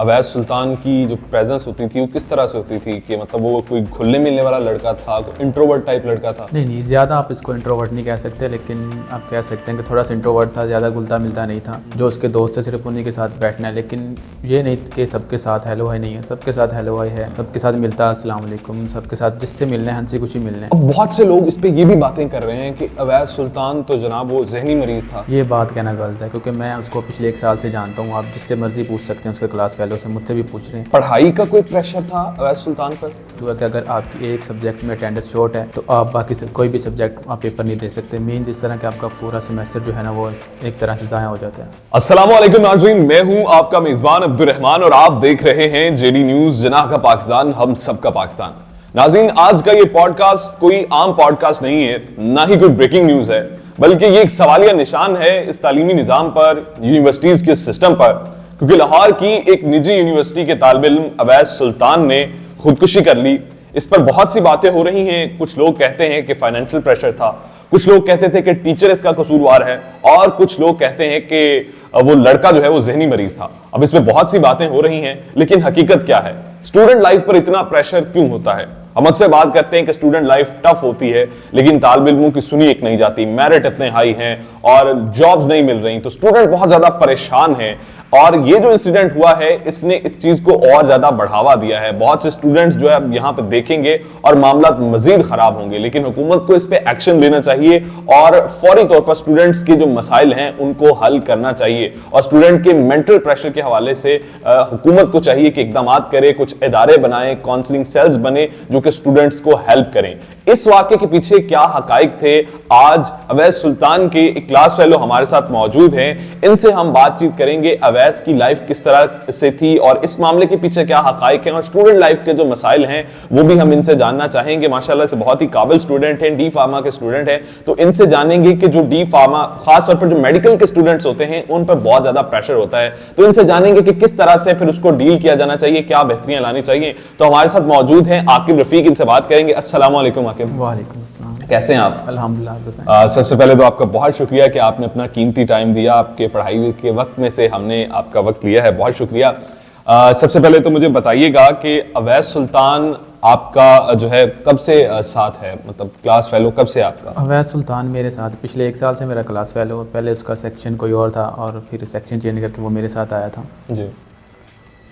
अवैध सुल्तान की जो प्रेजेंस होती थी वो किस तरह से होती थी कि मतलब वो कोई घुलने मिलने वाला लड़का था, इंट्रोवर्ट टाइप लड़का था? नहीं, ज़्यादा आप इसको इंट्रोवर्ट नहीं कह सकते, लेकिन आप कह सकते हैं कि थोड़ा सा इंट्रोवर्ट था, ज़्यादा घुलता मिलता नहीं था। जो उसके दोस्त है सिर्फ उन्हीं के साथ बैठना है, लेकिन ये नहीं कि सबके साथ हेलो हाय नहीं है, सबके साथ हेलो हाय है, सबके साथ मिलता है अस्सलाम वालेकुम, सबके साथ जिससे मिलने हंसी खुशी मिलने। अब बहुत से लोग इस पे ये भी बातें कर रहे हैं कि अवैध सुल्तान तो जनाब वो जहनी मरीज था। ये बात कहना गलत है, क्योंकि मैं उसको पिछले 1 साल से जानता हूँ। आप जिससे मर्जी पूछ सकते हैं उसके क्लास फेलो से, मुझसे भी पूछ रहे हैं। पढ़ाई का कोई प्रेशर था अवैध सुल्तान पर? तो कि अगर आपकी एक सब्जेक्ट में अटेंडेंस शॉर्ट है तो आप बाकी से कोई भी सब्जेक्ट आप पेपर नहीं दे सकते। मीन जिस तरह कि आपका पूरा सेमेस्टर जो है ना वो एक तरह से ज़ाया हो जाता है। अस्सलाम वालेकुम नाज़रीन, मैं हूं आपका मेज़बान अब्दुल रहमान और आप देख रहे हैं जेडी न्यूज़, जनाह का पाकिस्तान, हम सबका पाकिस्तान। नाज़रीन, आज का ये पॉडकास्ट कोई आम पॉडकास्ट नहीं है, ना ही कोई ब्रेकिंग न्यूज़ है, बल्कि ये एक सवालिया निशान है इस तालीमी निज़ाम पर, यूनिवर्सिटीज़ के सिस्टम पर। क्योंकि लाहौर की एक निजी यूनिवर्सिटी के तालिब इल्म अवैध सुल्तान ने खुदकुशी कर ली। इस पर बहुत सी बातें हो रही हैं। कुछ लोग कहते हैं कि फाइनेंशियल प्रेशर था, कुछ लोग कहते थे कि टीचर इसका कसूरवार है, और कुछ लोग कहते हैं कि वो लड़का जो है वो जहनी मरीज था। अब इसमें बहुत सी बातें हो रही हैं, लेकिन हकीकत क्या है? स्टूडेंट लाइफ पर इतना प्रेशर क्यों होता है? हम अक्सर बात करते हैं कि स्टूडेंट लाइफ टफ होती है, लेकिन तालिब इल्मों की सुनी एक नहीं जाती। मेरिट इतने हाई हैं और जॉब्स नहीं मिल रही, तो स्टूडेंट बहुत ज्यादा परेशान है। और ये जो इंसिडेंट हुआ है इसने इस चीज को और ज्यादा बढ़ावा दिया है। बहुत से स्टूडेंट्स जो है अब यहाँ पे देखेंगे और मामला मजीद खराब होंगे, लेकिन हुकूमत को इस पे एक्शन लेना चाहिए और फौरी तौर पर स्टूडेंट्स के जो मसाइल हैं उनको हल करना चाहिए। और स्टूडेंट के मेंटल प्रेशर के हवाले से हुकूमत को चाहिए कि इकदाम करे, कुछ इदारे बनाए, काउंसलिंग सेल्स बने जो कि स्टूडेंट्स को हेल्प करें। इस वाक्य के पीछे क्या हकाइक थे, आज अवैध सुल्तान के एक क्लास फेलो हमारे साथ मौजूद हैं। इनसे हम बातचीत करेंगे अवैध की लाइफ किस तरह से थी और इस मामले के पीछे क्या हकाइक हैं, और स्टूडेंट लाइफ के जो मसाइल हैं वो भी हम इनसे जानना चाहेंगे। माशाल्लाह से बहुत ही काबिल स्टूडेंट हैं, डी फार्मा के स्टूडेंट हैं, तो इनसे जानेंगे कि जो डी फार्मा, खासतौर पर जो मेडिकल के स्टूडेंट्स होते हैं उन पर बहुत ज्यादा प्रेशर होता है, तो इनसे जानेंगे कि किस तरह से फिर उसको डील किया जाना चाहिए, क्या बेहतरियां लानी चाहिए। तो हमारे साथ मौजूद हैं आकिब रफीक, इनसे बात करेंगे। अस्सलाम वालेकुम आकिब। वालेकुम अस्सलाम। कैसे हैं आप? अल्हम्दुलिल्लाह। सबसे पहले तो आपका बहुत शुक्रिया कि आपने अपना कीमती टाइम दिया, आपके पढ़ाई के वक्त में से हमने आपका वक्त लिया है, बहुत शुक्रिया। सबसे पहले तो मुझे बताइएगा कि अवैध सुल्तान आपका जो है कब से साथ है, मतलब क्लास फेलो कब से आपका? अवैध सुल्तान मेरे साथ पिछले 1 साल से मेरा क्लास फेलो, पहले उसका सेक्शन कोई और था और फिर सेक्शन चेंज करके वो मेरे साथ आया था जी।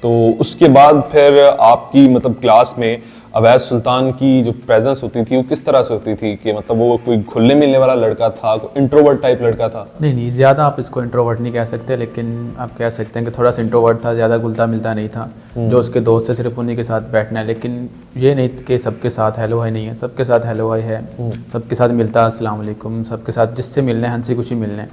तो उसके बाद फिर आपकी मतलब क्लास में अवैध सुल्तान की जो प्रेजेंस होती थी वो किस तरह से होती थी कि मतलब वो कोई घुलने मिलने वाला लड़का था, इंट्रोवर्ट टाइप लड़का था? नहीं, ज़्यादा आप इसको इंट्रोवर्ट नहीं कह सकते, लेकिन आप कह सकते हैं कि थोड़ा सा इंट्रोवर्ट था, ज़्यादा घुलता मिलता नहीं था। जो उसके दोस्त है सिर्फ उन्हीं के साथ बैठना है, लेकिन ये नहीं कि सबके साथ हेलो हाय नहीं है, सबके साथ हेलो हाय है, सबके साथ मिलता है अस्सलाम वालेकुम, सबके साथ जिससे मिलने हंसी खुशी मिलने।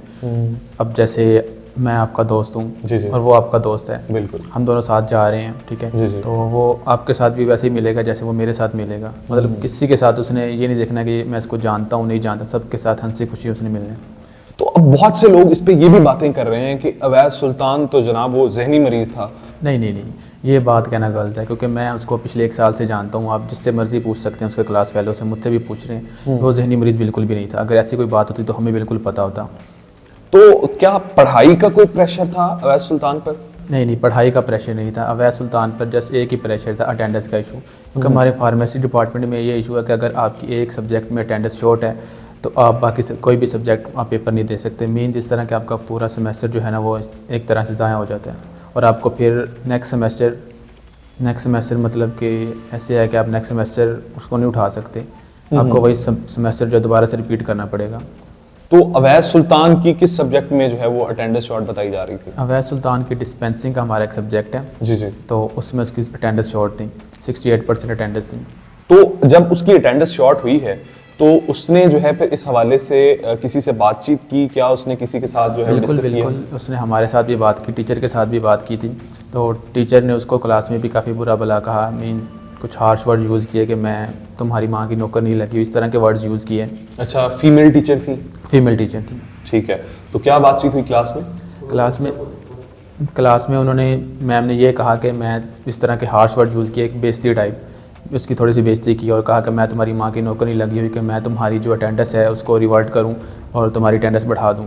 अब जैसे मैं आपका दोस्त हूँ और वो आपका दोस्त है, बिल्कुल, हम दोनों साथ जा रहे हैं, ठीक है, तो वो आपके साथ भी वैसे ही मिलेगा जैसे वो मेरे साथ मिलेगा। मतलब किसी के साथ उसने ये नहीं देखना कि मैं इसको जानता हूँ नहीं जानता, सबके साथ हंसी खुशी उसने मिलने। तो अब बहुत से लोग इस पे ये भी बातें कर रहे हैं कि अवैध सुल्तान तो जनाब वो जहनी मरीज था। नहीं, ये बात कहना गलत है, क्योंकि मैं उसको पिछले 1 साल से जानता हूँ। आप जिससे मर्जी पूछ सकते हैं उसके क्लास फेलो से, मुझसे भी पूछ रहे हैं। वो जहनी मरीज बिल्कुल भी नहीं था। अगर ऐसी कोई बात होती तो हमें बिल्कुल पता होता। तो क्या पढ़ाई का कोई प्रेशर था अवैध सुल्तान पर? नहीं, पढ़ाई का प्रेशर नहीं था अवैध सुल्तान पर, जस्ट एक ही प्रेशर था, अटेंडेंस का इशू। क्योंकि हमारे फार्मेसी डिपार्टमेंट में ये इशू है कि अगर आपकी एक सब्जेक्ट में अटेंडेंस शॉर्ट है तो आप बाकी से कोई भी सब्जेक्ट आप पेपर नहीं दे सकते। मीन जिस तरह कि आपका पूरा सेमेस्टर जो है ना वो एक तरह से ज़ाया हो जाता है, और आपको फिर नेक्स्ट सेमेस्टर मतलब कि ऐसे है कि आप नेक्स्ट सेमेस्टर उसको नहीं उठा सकते, आपको वही सेमेस्टर जो दोबारा से रिपीट करना पड़ेगा। तो अवैध सुल्तान की किस सब्जेक्ट में जो है वो अटेंडेंस शॉर्ट बताई जा रही थी? अवैध सुल्तान की डिस्पेंसिंग का हमारा एक सब्जेक्ट है जी, तो उसमें उसकी अटेंडेंस शॉर्ट थी, 68% अटेंडेंस थी। तो जब उसकी अटेंडेंस शॉर्ट हुई है तो उसने जो है फिर इस हवाले से किसी से बातचीत की? क्या उसने किसी के साथ जो है बिल्कुल, उसने हमारे साथ भी बात की, टीचर के साथ भी बात की थी। तो टीचर ने उसको क्लास में भी काफ़ी बुरा भला कहा, मीन कुछ हार्श वर्ड्स यूज़ किए कि मैं तुम्हारी माँ की नौकर नहीं लगी, इस तरह के वर्ड्स यूज़ किए। अच्छा, फीमेल टीचर थी? फीमेल टीचर थी। ठीक है, तो क्या बातचीत हुई क्लास में? क्लास में उन्होंने, मैम ने ये कहा कि मैं इस तरह के हार्श वर्ड यूज़ किए, एक बेइज्जती टाइप, उसकी थोड़ी सी बेइज्जती की और कहा कि मैं तुम्हारी माँ की नौकर नहीं लगी हुई कि मैं तुम्हारी जो अटेंडेंस है उसको रिवर्ट करूँ और तुम्हारी अटेंडेंस बढ़ा दूँ।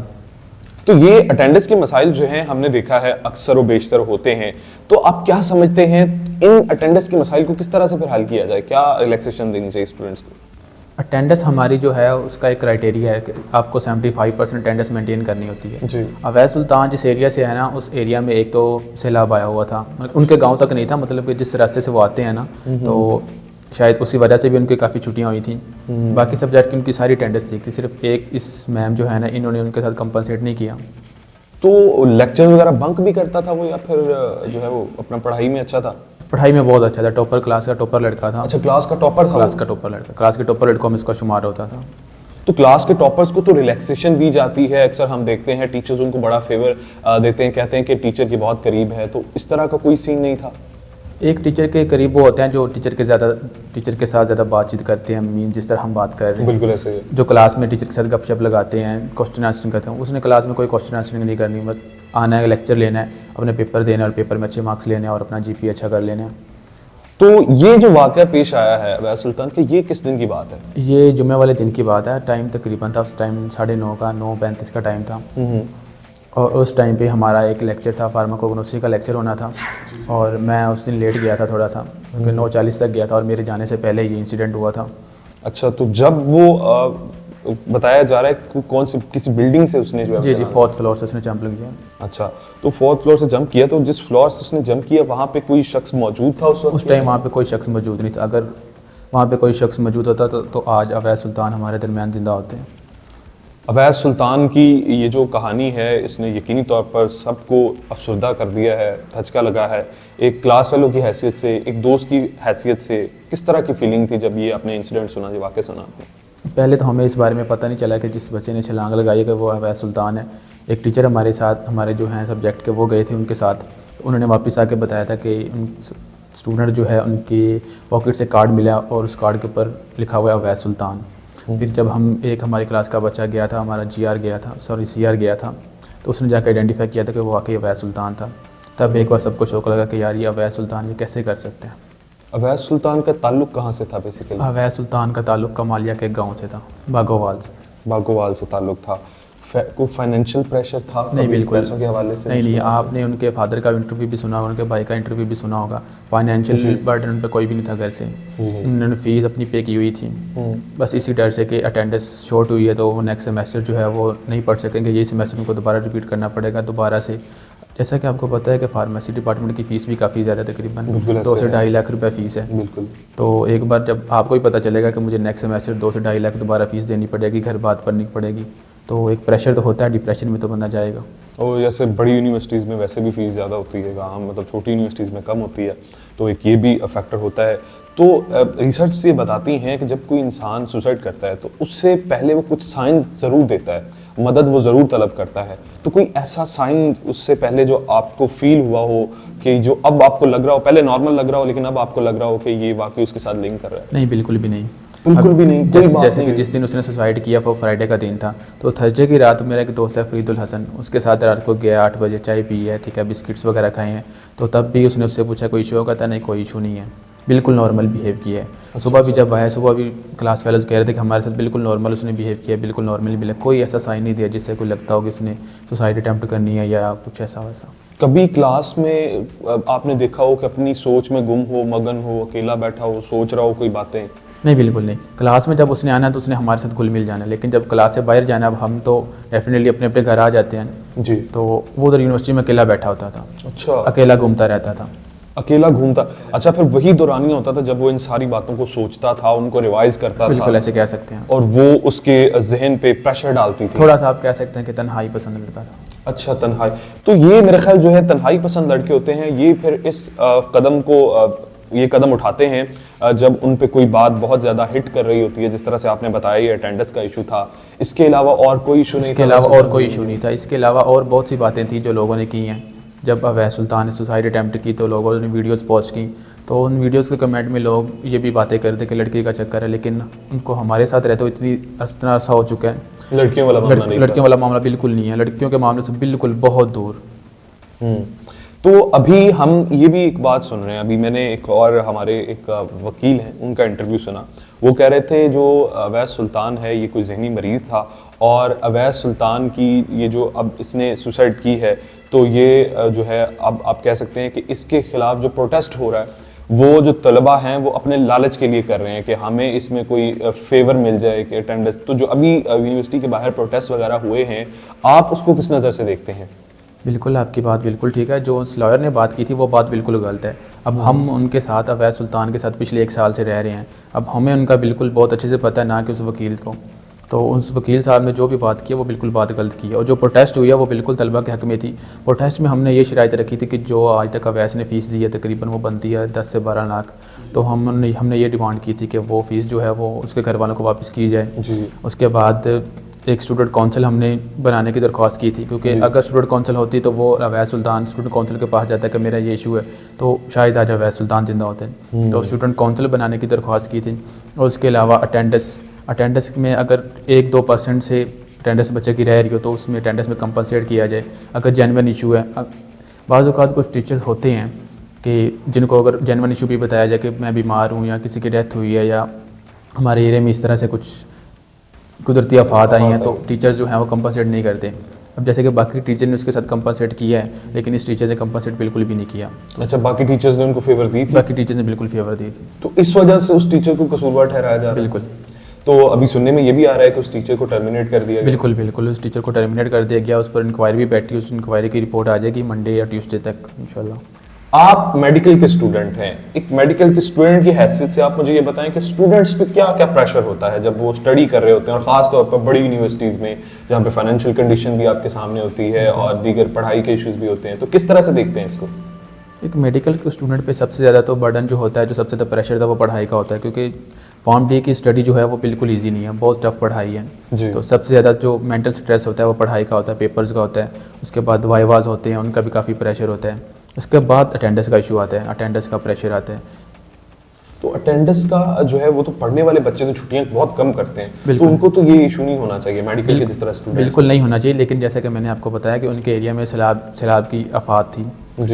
तो ये अटेंडेंस के मसाइल जो हैं हमने देखा है अक्सर व बेशतर होते हैं, तो आप क्या समझते हैं इन अटेंडेंस के मसाइल को किस तरह से फिर हल किया जाए, क्या रिलैक्सेशन देनी चाहिए स्टूडेंट्स को? अटेंडेंस हमारी जो है उसका एक क्राइटेरिया है कि आपको 75% अटेंडेंस मेंटेन करनी होती है। जी। अवैध सुल्तान जिस एरिया से है ना, उस एरिया में एक तो सैलाब आया हुआ था, उनके गांव तक नहीं था, मतलब कि जिस रास्ते से वो आते हैं ना, तो शायद उसी वजह से भी उनकी काफ़ी छुट्टियां हुई थी। बाकी सब्जेक्ट की उनकी सारी अटेंडेंस ठीक थी, सिर्फ एक इस मैम जो है ना, इन्होंने उनके साथ कंपनसेट नहीं किया। तो लेक्चर वगैरह बंक भी करता था वो, या फिर जो है वो अपना पढ़ाई में अच्छा था? पढ़ाई में बहुत अच्छा था, टॉपर, क्लास का टॉपर लड़का था। अच्छा, क्लास का टॉपर था? क्लास का टॉपर लड़का, क्लास के टॉपर लड़कों में इसका शुमार होता था। तो क्लास के टॉपर्स को तो रिलैक्सेशन दी जाती है, अक्सर हम देखते हैं टीचर्स उनको बड़ा फेवर देते हैं, कहते हैं कि टीचर के बहुत करीब है, तो इस तरह का कोई सीन नहीं था? एक टीचर के करीब वो होते हैं जो टीचर के साथ ज़्यादा बातचीत करते हैं, मीन जिस तरह हम बात कर रहे हैं। बिल्कुल ऐसे ही। जो क्लास में टीचर के साथ गपशप लगाते हैं, क्वेश्चन आंसरिंग करते हैं, उसने क्लास में कोई क्वेश्चन आंसरिंग नहीं करनी, बस आना है, लेक्चर लेना है, अपने पेपर देना है और पेपर में अच्छे मार्क्स लेने हैं और अपना जीपीए अच्छा कर लेना है। तो ये जो वाक़या पेश आया है अवैध सुल्तान के, ये किस दिन की बात है? ये जुम्मे वाले दिन की बात है, टाइम तकरीबन था उस टाइम 9:30 का, 9:35 का टाइम था। और उस टाइम पे हमारा एक लेक्चर था, फार्माकोग्नोसी का लेक्चर होना था, और मैं उस दिन लेट गया था थोड़ा सा, क्योंकि 9:40 तक गया था और मेरे जाने से पहले ये इंसिडेंट हुआ था। अच्छा, तो जब वो बताया जा रहा है कि कौन सी किसी बिल्डिंग से उसने जो है जी, 4th फ्लोर से उसने जंप किया। अच्छा, तो 4th फ्लोर से जंप किया, तो जिस फ्लोर से उसने जंप किया वहाँ पे कोई शख्स मौजूद था उस वक्त? उस टाइम वहाँ पे कोई शख्स मौजूद नहीं था। अगर वहाँ पे कोई शख्स मौजूद होता तो आज अवैध सुल्तान हमारे दरमियान जिंदा होते हैं। अवैध सुल्तान की ये जो कहानी है, इसने यकीनी तौर पर सबको अफसरदा कर दिया है, धचका लगा है। एक क्लास फेलो की हैसियत से, एक दोस्त की हैसियत से किस तरह की फीलिंग थी जब ये अपने इंसिडेंट सुना, जो वाक़या सुना आपने? पहले तो हमें इस बारे में पता नहीं चला कि जिस बच्चे ने छलांग लगाई है कि वो अवैध सुल्तान है। एक टीचर हमारे साथ, हमारे जो हैं सब्जेक्ट के, वो गए थे उनके साथ, तो उन्होंने वापस आके बताया था कि स्टूडेंट जो है उनकी पॉकेट से कार्ड मिला और उस कार्ड के ऊपर लिखा हुआ है अवैध सुल्तान। फिर जब हमारी क्लास का बच्चा गया था, हमारा CR गया था, तो उसने जाकर आइडेंटिफाई किया था कि वो वाकई अवैध सुल्तान था। तब एक बार सबको शौक लगा कि यार ये अवैध सुल्तान ये कैसे कर सकते हैं। अवैध सुल्तान का ताल्लुक कहाँ से था बेसिकली? अवैध सुल्तान का ताल्लुक कमालिया के गांव से था, बागोवाल से। बागोवाल से ताल्लुक था। कोई फाइनेंशियल प्रेशर था? नहीं, बिल्कुल पैसों के हवाले से नहीं। आपने उनके फादर का इंटरव्यू भी सुना होगा, उनके भाई का इंटरव्यू भी सुना होगा। फाइनेंशियल बर्डन उन पर कोई भी नहीं था घर से, उन्होंने फीस अपनी पे की हुई थी। बस इसी डर से कि अटेंडेंस शॉर्ट हुई है तो वो नेक्स्ट सेमेस्टर जो है वो नहीं पढ़ सकेंगे, यही सेमेस्टर उनको दोबारा रिपीट करना पड़ेगा दोबारा से। जैसा कि आपको पता है कि फार्मेसी डिपार्टमेंट की फ़ीस भी काफ़ी ज़्यादा, तकरीबन 2 से 2.5 लाख रुपए फ़ीस है। बिल्कुल। तो एक बार जब आपको ही पता चलेगा कि मुझे नेक्स्ट सेमेस्टर 2 से 2.5 लाख दोबारा फ़ीस देनी पड़ेगी, घर बात करनी पड़ेगी, तो एक प्रेशर तो होता है, डिप्रेशन में तो बंदा जाएगा। और जैसे बड़ी यूनिवर्सिटीज़ में वैसे भी फ़ीस ज़्यादा होती है, वहाँ मतलब छोटी यूनिवर्सिटीज़ में कम होती है, तो एक ये भी फैक्टर होता है। तो रिसर्च से बताती हैं कि जब कोई इंसान सुसाइड करता है तो उससे पहले वो कुछ साइन ज़रूर देता है, मदद वो ज़रूर तलब करता है। तो कोई ऐसा साइन उससे पहले जो आपको फील हुआ हो कि जो अब आपको लग रहा हो, पहले नॉर्मल लग रहा हो लेकिन अब आपको लग रहा हो कि ये वाकई उसके साथ लिंक कर रहा है? नहीं, बिल्कुल भी नहीं। बिल्कुल भी नहीं। जैसे कि जिस दिन उसने सुसाइड किया वो फ्राइडे का दिन था, तो थर्सडे की रात मेरा एक दोस्त है फरीदुल हसन, उसके साथ रात को गया 8 बजे, चाय पी है, ठीक है, बिस्किट्स वगैरह खाए हैं। तो तब भी उसने उससे पूछा कोई इशू होगा? था नहीं, कोई इशू नहीं है, बिल्कुल नॉर्मल बिहेव किया है। सुबह भी जब आया, सुबह भी क्लास फेलोज कह रहे थे कि हमारे साथ बिल्कुल नॉर्मल उसने बिहेव किया, बिल्कुल नॉर्मली मिला, कोई ऐसा साइन नहीं दिया जिससे कोई लगता हो कि उसने सुसाइड अटैम्प्ट करनी है या कुछ ऐसा वैसा। कभी क्लास में आपने देखा हो कि अपनी सोच में गुम हो, मगन हो, अकेला बैठा हो, सोच रहा हो कोई बातें? नहीं, बिल्कुल नहीं। क्लास में जब उसने आना तो उसने हमारे साथ घुल मिल जाना, लेकिन जब क्लास से बाहर जाना, अब हम तो डेफिनेटली अपने अपने घर आ जाते हैं जी, तो वो उधर यूनिवर्सिटी में अकेला बैठा होता था। अच्छा, अकेला घूमता रहता था। अकेला घूमता? अच्छा, फिर वही दौरानिया होता था जब वो इन सारी बातों को सोचता था, उनको रिवाइज करता था? बिल्कुल ऐसे कह सकते हैं। और वो उसके जहन पे प्रेशर डालती थी? थोड़ा सा आप कह सकते हैं कि तन्हाई पसंद लड़का था। अच्छा, तन्हाई। तो ये मेरे ख्याल जो है तन्हाई पसंद लड़के होते हैं, ये फिर इस ये कदम उठाते हैं जब उन पे कोई बात बहुत ज़्यादा हिट कर रही होती है, जिस तरह से आपने बताया ये अटेंडेंस का इशू था। इसके अलावा और कोई इशू नहीं था? इसके अलावा और कोई इशू नहीं था। इसके अलावा और बहुत सी बातें थी जो लोगों ने की हैं। जब अवैध सुल्तान ने सुसाइड अटैम्प्ट की तो लोगों ने वीडियोस पोस्ट की, तो उन वीडियोस के कमेंट में लोग ये भी बातें करते कि लड़की का चक्कर है, लेकिन उनको हमारे साथ रहते हुए इतनी इतना सा हो चुका है। लड़कियों वाला मामला नहीं था? लड़कियों वाला मामला बिल्कुल नहीं है, लड़कियों के मामले से बिल्कुल बहुत दूर। तो अभी हम ये भी एक बात सुन रहे हैं, अभी मैंने एक और हमारे एक वकील हैं उनका इंटरव्यू सुना। वो कह रहे थे जो अवैस सुल्तान है ये कोई जहनी मरीज था, और अवैस सुल्तान की ये जो अब इसने सुसाइड की है, तो ये जो है अब आप कह सकते हैं कि इसके खिलाफ जो प्रोटेस्ट हो रहा है वो जो तलबा हैं वो अपने लालच के लिए कर रहे हैं कि हमें इसमें कोई फेवर मिल जाए कि अटेंडेंस। तो जो अभी यूनिवर्सिटी के बाहर प्रोटेस्ट वगैरह हुए हैं, आप उसको किस नज़र से देखते हैं? बिल्कुल, आपकी बात बिल्कुल ठीक है। जो उस लॉयर ने बात की थी वो बात बिल्कुल गलत है। अब हम उनके साथ अवैस सुल्तान के साथ पिछले 1 साल से रह रहे हैं। अब हमें उनका बिल्कुल बहुत अच्छे से पता है, ना कि उस वकील को। तो उस वकील साहब ने जो भी बात की है वो बिल्कुल बात गलत की है, और जो प्रोटेस्ट हुई है वो बिल्कुल तलबा के हक़ में थी। प्रोटेस्ट में हमने ये शराइत रखी थी कि जो आज तक अवैस ने फ़ीस दी है तकरीबन वो बनती है 10 से 12 लाख। तो हमने ये डिमांड की थी कि वो फ़ीस जो है वो उसके घर वालों को वापस की जाए। उसके बाद एक स्टूडेंट काउंसिल हमने बनाने की दरख्वास्त की थी, क्योंकि अगर स्टूडेंट काउंसिल होती तो वो अवैस सुल्तान स्टूडेंट काउंसिल के पास जाता है कि मेरा ये इशू है, तो शायद आज अवैस सुल्तान जिंदा होते हैं। तो स्टूडेंट काउंसिल बनाने की दरख्वास्त की थी। और उसके अलावा अटेंडेंस में अगर 1-2% से अटेंडेंस बच्चे की रह रही हो तो उसमें अटेंडेंस में कंपनसेट किया जाए अगर जेन्युइन इशू है। बाज़ औक़ात कुछ टीचर्स होते हैं कि जिनको अगर जेन्युइन इशू भी बताया जाए कि मैं बीमार हूँ या किसी की डेथ हुई है या हमारे एरिया में इस तरह से कुछ कुदरती आफात आई हैं, तो टीचर्स जो हैं वो कंपनसेट नहीं करते। अब जैसे कि बाकी टीचर ने उसके साथ कंपनसेट किया है, लेकिन इस टीचर ने कंपनसेट बिल्कुल भी नहीं किया। अच्छा, बाकी टीचर्स ने उनको फेवर दी थी? बाकी टीचर्स ने बिल्कुल फेवर दी थी। तो इस वजह से उस टीचर को कसूरवार ठहराया जा रहा है? बिल्कुल। तो अभी सुनने में ये भी आ रहा है कि उस टीचर को टर्मिनेट कर दिया गया? बिल्कुल, उस टीचर को टर्मिनेट कर दिया गया। उस पर इंक्वायरी भी बैठी, उस इंक्वायरी की रिपोर्ट आ जाएगी मंडे या ट्यूसडे तक इंशाल्लाह। आप मेडिकल के स्टूडेंट हैं, एक मेडिकल के स्टूडेंट की हैसियत से आप मुझे ये बताएं कि स्टूडेंट्स पे क्या क्या प्रेशर होता है जब वो स्टडी कर रहे होते हैं, और ख़ास तौर पर बड़ी यूनिवर्सिटीज़ में जहाँ पे फाइनेंशियल कंडीशन भी आपके सामने होती है और दीगर पढ़ाई के इश्यूज भी होते हैं, तो किस तरह से देखते हैं इसको? एक मेडिकल के स्टूडेंट पे सबसे ज़्यादा तो बर्डन जो होता है, जो सबसे ज़्यादा प्रेशर था वो पढ़ाई का होता है, क्योंकि फॉर्म डी की स्टडी जो है वो बिल्कुल ईजी नहीं है, बहुत टफ पढ़ाई है। तो सबसे ज़्यादा जो मेंटल स्ट्रेस होता है वो पढ़ाई का होता है, पेपर्स का होता है। उसके बाद वाइवाज होते हैं, उनका भी काफ़ी प्रेशर होता है। उसके बाद अटेंडेंस का इशू आता है, अटेंडेंस का प्रेशर आता है। तो अटेंडेंस का जो है वो तो पढ़ने वाले बच्चे तो छुट्टियां बहुत कम करते हैं, तो उनको तो ये इशू नहीं होना चाहिए मेडिकल के जिस तरह स्टूडेंट्स? बिल्कुल नहीं होना चाहिए, लेकिन जैसे कि मैंने आपको बताया कि उनके एरिया में सैलाब की आफात थी,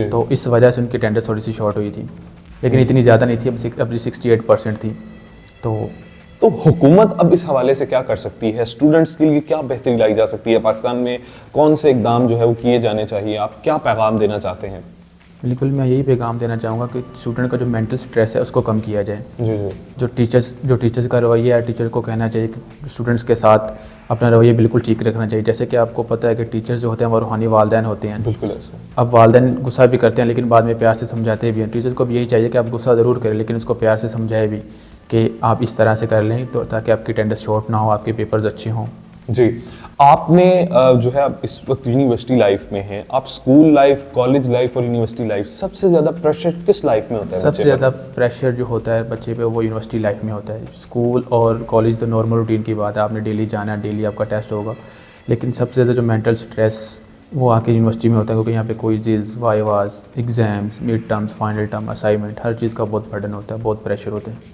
तो इस वजह से उनकी अटेंडेंस थोड़ी सी शॉर्ट हुई थी, लेकिन इतनी ज़्यादा नहीं थी, अब 68% थी। तो हुकूमत अब इस हवाले से क्या कर सकती है? स्टूडेंट्स के लिए क्या बेहतरी लाई जा सकती है? पाकिस्तान में कौन से इकदाम जो है वो किए जाने चाहिए? आप क्या पैगाम देना चाहते हैं? बिल्कुल, मैं यही पैगाम देना चाहूँगा कि स्टूडेंट का जो मेंटल स्ट्रेस है उसको कम किया जाए। जो टीचर्स का रवैया है, टीचर को कहना चाहिए कि स्टूडेंट्स के साथ अपना रवैया बिल्कुल ठीक रखना चाहिए। जैसे कि आपको पता है कि टीचर्स जो होते हैं वो रूहानी वालिदैन होते हैं। बिल्कुल ऐसा। अब वालिदैन गुस्सा भी करते हैं, लेकिन बाद में प्यार से समझाते भी हैं। टीचर्स को भी यही चाहिए कि आप गुस्सा ज़रूर करें, लेकिन उसको प्यार से समझाए भी कि आप इस तरह से कर लें, तो ताकि आपकी अटेंडेंस शॉर्ट ना हो, आपके पेपर्स अच्छे हों। जी, आपने जो है आप इस वक्त यूनिवर्सिटी लाइफ में हैं, आप स्कूल लाइफ, कॉलेज लाइफ और यूनिवर्सिटी लाइफ, सबसे ज़्यादा प्रेशर किस लाइफ में होता है? सबसे ज़्यादा प्रेशर जो होता है बच्चे पे वो यूनिवर्सिटी लाइफ में होता है। स्कूल और कॉलेज तो नॉर्मल रूटीन की बात है, आपने डेली जाना है, डेली आपका टेस्ट होगा, लेकिन सबसे ज़्यादा जो मेंटल स्ट्रेस वो आके यूनिवर्सिटी में होता है, क्योंकि यहाँ पे quizzes, vivas, exams, mid terms, final term, assignment, हर चीज़ का बहुत बर्डन होता है, बहुत प्रेशर होता है।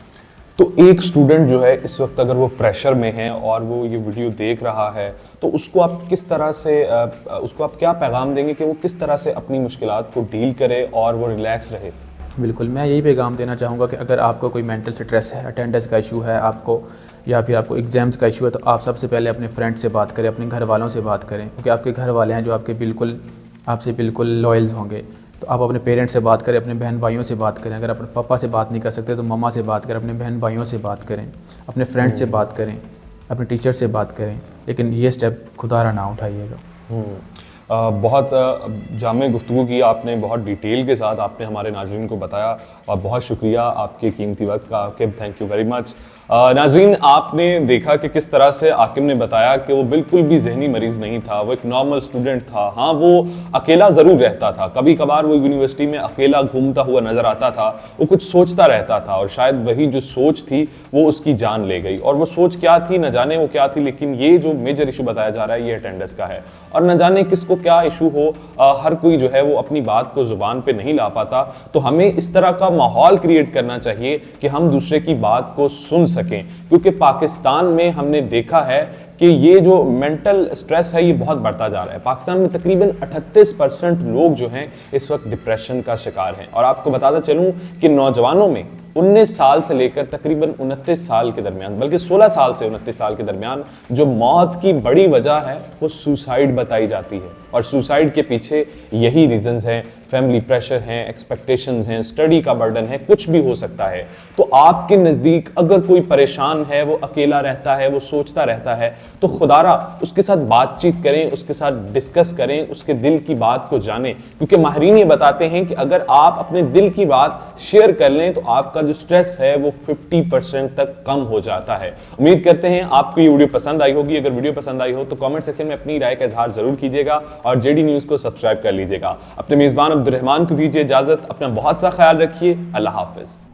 तो एक स्टूडेंट जो है इस वक्त अगर वो प्रेशर में है और वो ये वीडियो देख रहा है, तो उसको आप किस तरह से उसको आप क्या पैगाम देंगे कि वो किस तरह से अपनी मुश्किलात को डील करे और वो रिलैक्स रहे? बिल्कुल, मैं यही पैगाम देना चाहूँगा कि अगर आपको कोई मेंटल स्ट्रेस है, अटेंडेंस का इशू है आपको, या फिर आपको एग्ज़ाम्स का इशू है, तो आप सबसे पहले अपने फ्रेंड से बात करें, अपने घर वालों से बात करें, क्योंकि आपके घर वाले हैं जो आपसे बिल्कुल लॉयल्स होंगे। तो आप अपने पेरेंट्स से बात करें, अपने बहन भाइयों से बात करें। अगर अपने पापा से बात नहीं कर सकते तो मम्मा से बात करें, अपने बहन भाइयों से बात करें, अपने फ्रेंड से बात करें, अपने टीचर से बात करें, लेकिन ये स्टेप खुदारा ना उठाइएगा। बहुत जामे गुफ्तगू की आपने, बहुत डिटेल के साथ आपने हमारे नाज़रीन को बताया, और बहुत शुक्रिया आपके कीमती वक्त का। Aqib, thank you very much. नाज़रीन, आपने देखा कि किस तरह से आकिब ने बताया कि वो बिल्कुल भी जहनी मरीज़ नहीं था, वो एक नॉर्मल स्टूडेंट था। हाँ, वो अकेला ज़रूर रहता था, कभी कभार वो यूनिवर्सिटी में अकेला घूमता हुआ नज़र आता था, वो कुछ सोचता रहता था, और शायद वही जो सोच थी वो उसकी जान ले गई। और वो सोच क्या थी न जाने वो क्या थी, लेकिन ये जो मेजर इशू बताया जा रहा है ये अटेंडेंस का है, और न जाने किसको क्या इशू हो, हर कोई जो है वो अपनी बात को ज़ुबान पे नहीं ला पाता। तो हमें इस तरह का माहौल क्रिएट करना चाहिए कि हम दूसरे की बात को सुन सकें, क्योंकि पाकिस्तान में हमने देखा है कि ये जो मेंटल स्ट्रेस है ये बहुत बढ़ता जा रहा है। पाकिस्तान में तकरीबन 38% लोग जो हैं इस वक्त डिप्रेशन का शिकार हैं। और आपको बताता चलूं कि नौजवानों में 19 साल से लेकर तकरीबन 29 साल के दरमियान, बल्कि 16 साल से 29 साल के दरमियान जो मौत की बड़ी वजह है वो सुसाइड बताई जाती है। और सुसाइड के पीछे यही रीजंस हैं, फैमिली प्रेशर हैं, एक्सपेक्टेशंस हैं, स्टडी का बर्डन है, कुछ भी हो सकता है। तो आपके नज़दीक अगर कोई परेशान है, वो अकेला रहता है, वो सोचता रहता है, तो खुदारा उसके साथ बातचीत करें, उसके साथ डिस्कस करें, उसके दिल की बात को जानें। क्योंकि माहिरीन ये बताते हैं कि अगर आप अपने दिल की बात शेयर कर लें तो आपका जो स्ट्रेस है वो 50% तक कम हो जाता है। उम्मीद करते हैं आपको ये वीडियो पसंद आई होगी। अगर वीडियो पसंद आई हो तो कमेंट सेक्शन में अपनी राय का इजहार जरूर कीजिएगा और जेडी न्यूज़ को सब्सक्राइब कर लीजिएगा। अपने मेज़बान अब्दुर्रहमान को दीजिए इजाजत। अपना बहुत सा ख्याल रखिए। अल्लाह हाफिज।